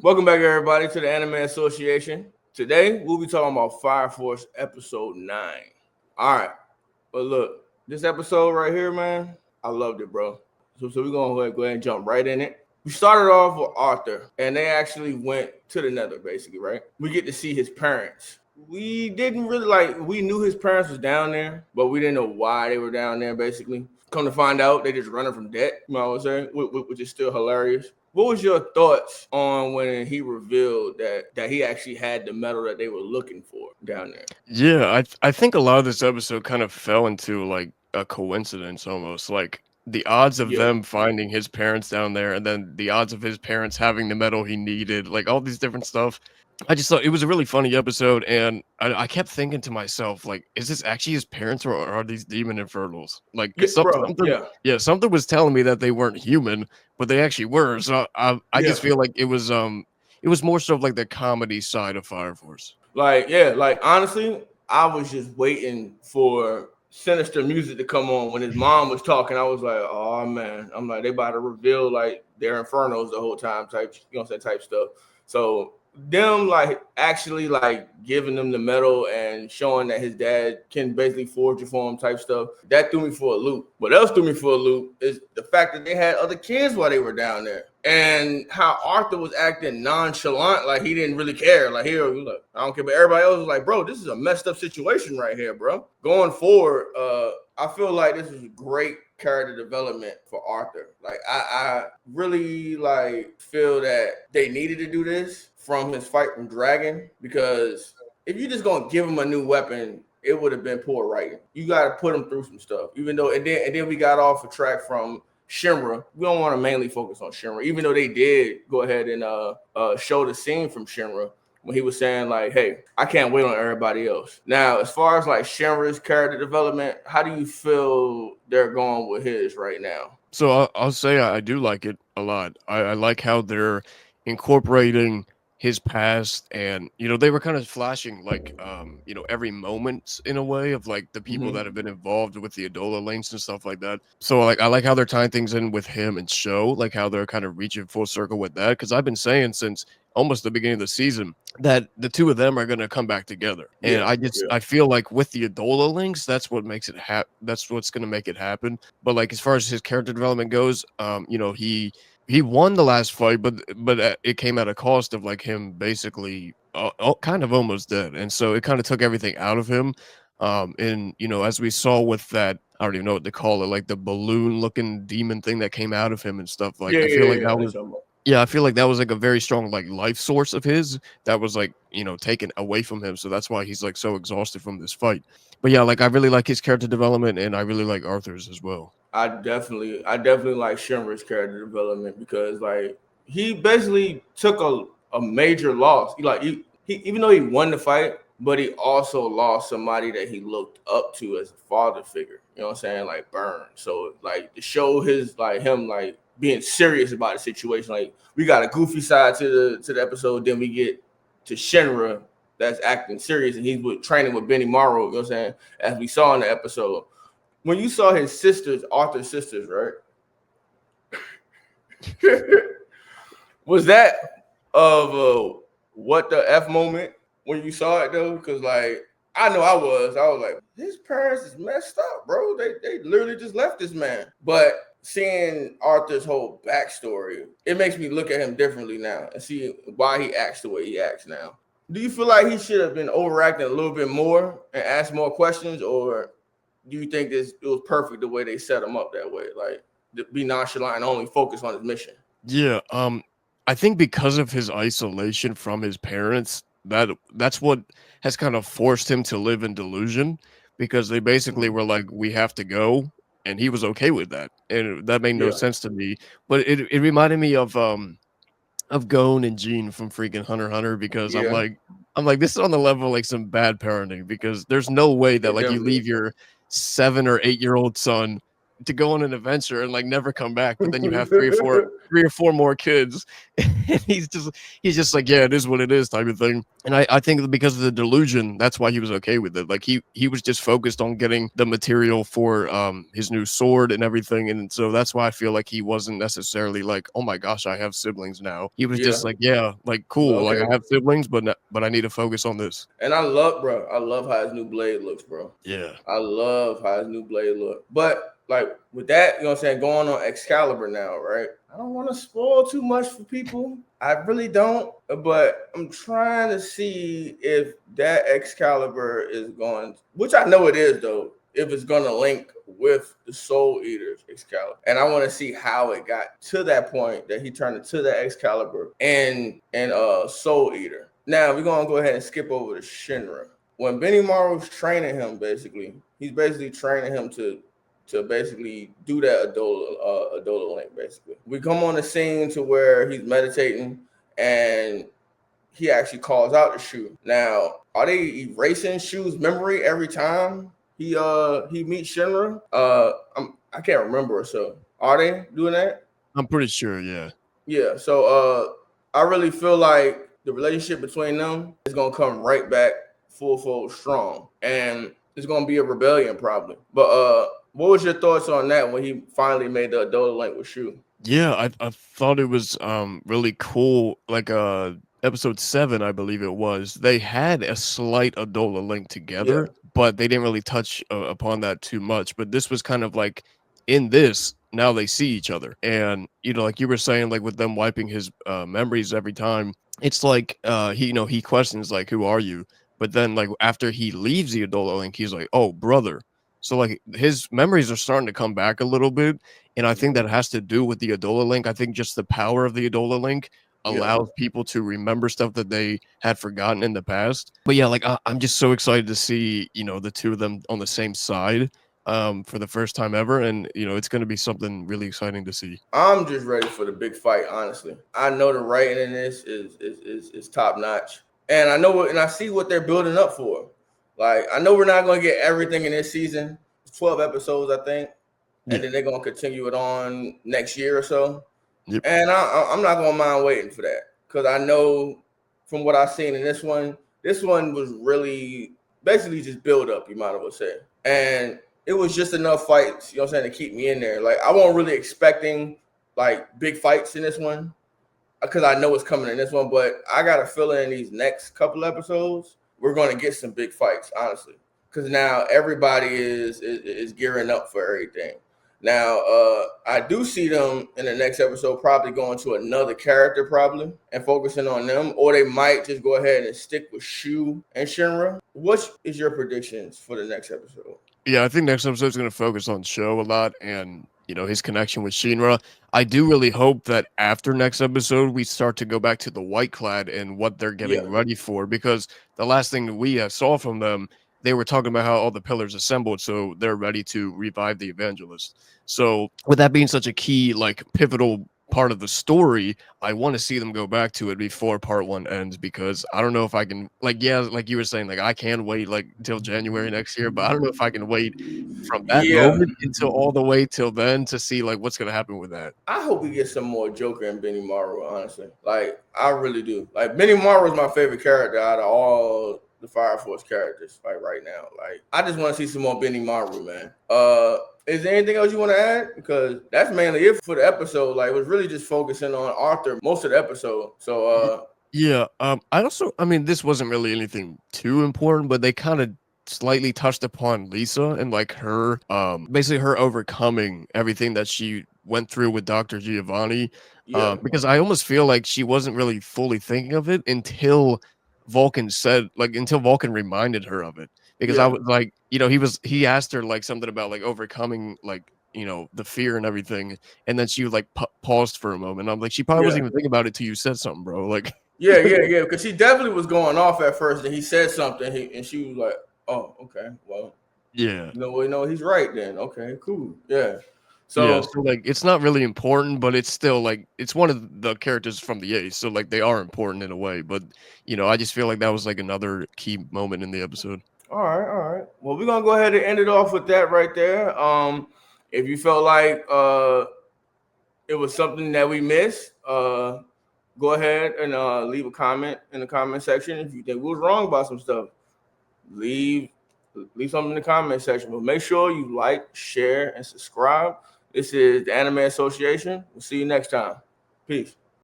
Welcome back, everybody, to the Anime Association. Today, we'll be talking about Fire Force Episode 9. All right, but look, this episode right here, man, I loved it, bro. So we're going to go ahead and jump right in it. We started off with Arthur, and they actually went to the Nether, basically, right? We get to see his parents. We didn't really we knew his parents was down there, but we didn't know why they were down there, basically. Come to find out, they just running from debt, you know what I'm saying? Which is still hilarious. What was your thoughts on when he revealed that he actually had the medal that they were looking for down there? Yeah, I think a lot of this episode kind of fell into like a coincidence almost. Like the odds of Yeah. them finding his parents down there and then the odds of his parents having the medal he needed, like all these different stuff. I just thought it was a really funny episode, and I kept thinking to myself, like, is this actually his parents or are these demon infernals? Like, Yeah, 'cause bro. something, Yeah. yeah, something was telling me that they weren't human, but they actually were. So I Yeah. just feel like it was more so of like the comedy side of Fire Force. Like honestly, I was just waiting for sinister music to come on when his mom was talking. I was like, oh man. I'm like, they about to reveal like their infernos the whole time, type, you know what I'm saying, type stuff. So them like actually like giving them the medal and showing that his dad can basically forge it for him type stuff, that threw me for a loop. What else threw me for a loop is the fact that they had other kids while they were down there, and how Arthur was acting nonchalant, like he didn't really care. Like, here, look, I don't care. But everybody else was like, bro, this is a messed up situation right here, bro. Going forward, I feel like this is great character development for Arthur. Like, I really like feel that they needed to do this from his fight from Dragon, because if you just gonna give him a new weapon, it would have been poor writing. You got to put him through some stuff. Even though, and then we got off a track from Shinra. We don't want to mainly focus on Shinra, even though they did go ahead and show the scene from Shinra when he was saying like, "Hey, I can't wait on everybody else." Now, as far as like Shinra's character development, how do you feel they're going with his right now? So I'll say I do like it a lot. I like how they're incorporating his past, and they were kind of flashing like every moment in a way of like the people that have Mm-hmm. been involved with the Adola links and stuff like that. So like I like how they're tying things in with him and Show, like how they're kind of reaching full circle with that, because I've been saying since almost the beginning of the season that the two of them are going to come back together, and Yeah, yeah, I feel like with the Adola links, that's what makes it that's what's going to make it happen. But like as far as his character development goes, he won the last fight, but it came at a cost of like him basically kind of almost dead, and so it kind of took everything out of him. And as we saw with that, I don't even know what to call it, like the balloon looking demon thing that came out of him and stuff. Like yeah, I yeah, feel yeah. like Yeah. that That's was talking about. yeah, I feel like that was like a very strong like life source of his that was like taken away from him. So that's why he's like so exhausted from this fight. But yeah, like I really like his character development, and I really like Arthur's as well. I definitely like Shinra's character development, because like he basically took a major loss. He even though he won the fight, but he also lost somebody that he looked up to as a father figure. You know what I'm saying? Like Burn. So like to show his like him like being serious about the situation. Like we got a goofy side to the episode, then we get to Shinra that's acting serious, and he's with training with Benny Morrow. You know what I'm saying? As we saw in the episode, when you saw his sisters, Arthur's sisters, right? Was that of what the F moment when you saw it though? Because like I know I was like, his parents is messed up, bro. They literally just left this man. But seeing Arthur's whole backstory, it makes me look at him differently now and see why he acts the way he acts now. Do you feel like he should have been overacting a little bit more and asked more questions, or do you think it was perfect the way they set him up that way, like to be nonchalant and only focus on his mission? Yeah, I think because of his isolation from his parents, that's what has kind of forced him to live in delusion, because they basically Mhm. were like, "We have to go," and he was okay with that, and that made no Yeah, sense to me. But it reminded me of Gon and Jean from freaking Hunter x Hunter, because yeah, I'm like this is on the level of, like some bad parenting, because there's no way it that like you definitely leave is. your 7 or 8-year-old son to go on an adventure and like never come back, but then you have three or four more kids, and he's just like, yeah, it is what it is type of thing. And I think that because of the delusion, that's why he was okay with it. Like he was just focused on getting the material for his new sword and everything, and so that's why I feel like he wasn't necessarily like, oh my gosh, I have siblings now. He was Yeah. just like, yeah, like cool, like I Okay. have siblings, but I need to focus on this. And bro, I love how his new blade looks, bro. Yeah. I love how his new blade look. But like with that, you know what I'm saying, going on Excalibur now, right? I don't want to spoil too much for people. I really don't. But I'm trying to see if that Excalibur is going, which I know it is though, if it's gonna link with the Soul Eater's Excalibur. And I want to see how it got to that point that he turned into that Excalibur and Soul Eater. Now we're gonna go ahead and skip over to Shinra. When Benny Maru's training him, basically, he's basically training him to basically do that Adola link. Basically, we come on the scene to where he's meditating and he actually calls out the Shu. Now, are they erasing Shu's memory every time he meets Shinra? I can't remember. So are they doing that? I'm pretty sure, yeah. Yeah. So I really feel like the relationship between them is gonna come right back full strong, and it's gonna be a rebellion probably. But what was your thoughts on that when he finally made the Adola link with Shu? Yeah, I thought it was really cool. Like episode 7, I believe it was. They had a slight Adola link Yeah. together, but they didn't really touch upon that too much. But this was kind of like in this. Now they see each other, and like you were saying, like with them wiping his memories every time, it's like he questions like, "Who are you?" But then like after he leaves the Adola link, he's like, "Oh, brother." So like his memories are starting to come back a little bit, and I think that has to do with the Adola link. I think just the power of the Adola link Yeah. allows people to remember stuff that they had forgotten in the past. But yeah, like I'm just so excited to see, the two of them on the same side for the first time ever. And it's gonna be something really exciting to see. I'm just ready for the big fight. Honestly, I know the writing in this is top notch, and I know and I see what they're building up for. Like I know we're not going to get everything in this season. It's 12 episodes, I think, and Yeah. then they're going to continue it on next year or so. Yep. And I'm not going to mind waiting for that because I know from what I've seen in this one was really basically just build up. You might as well say, and it was just enough fights, you know what I'm saying, to keep me in there. Like I wasn't really expecting like big fights in this one because I know it's coming in this one, but I got a feeling in these next couple episodes we're going to get some big fights, honestly, because now everybody is gearing up for everything. Now, I do see them in the next episode probably going to another character probably and focusing on them, or they might just go ahead and stick with Shu and Shinra. What is your predictions for the next episode? Yeah, I think next episode is going to focus on Show a lot and his connection with Shinra. I do really hope that after next episode we start to go back to the White Clad and what they're Yeah, getting ready for, because the last thing that we saw from them, they were talking about how all the pillars assembled, so they're ready to revive the Evangelist. So with that being such a key, like pivotal part of the story, I want to see them go back to it before part 1 ends, because I don't know if I can, like, yeah, like you were saying, like I can wait like until January next year, but I don't know if I can wait from that yeah. moment until all the way till then to see like what's gonna happen with that. I hope we get some more Joker and Benny Maru, honestly. Like, I really do. Like, Benny Maru is my favorite character out of all the Fire Force characters, like, right now. Like, I just want to see some more Benny Maru, man. Is there anything else you want to add? Because that's mainly it for the episode. Like, it was really just focusing on Arthur most of the episode. So, Yeah, I mean, this wasn't really anything too important, but they kind of slightly touched upon Lisa and like her, basically her overcoming everything that she went through with Dr. Giovanni. yeah, Because I almost feel like she wasn't really fully thinking of it until until Vulcan reminded her of it. Because I yeah, was like, he asked her like something about like overcoming like, the fear and everything. And then she like paused for a moment. I'm like, she probably yeah. wasn't even thinking about it till you said something, bro. Like, Yeah. Because she definitely was going off at first, and he said something, and she was like, "Oh, okay, well, yeah. he's right then. Okay, cool, yeah." Yeah, So so, like, it's not really important, but it's still, like it's one of the characters from the Ace, so, like, they are important in a way, but, I just feel like that was, like, another key moment in the episode. all right. Well, we're gonna go ahead and end it off with that right there. If you felt like it was something that we missed, go ahead and leave a comment in the comment section. If you think we was wrong about some stuff, leave something in the comment section. But make sure you like, share, and subscribe. This is the Anime Association. We'll see you next time. Peace.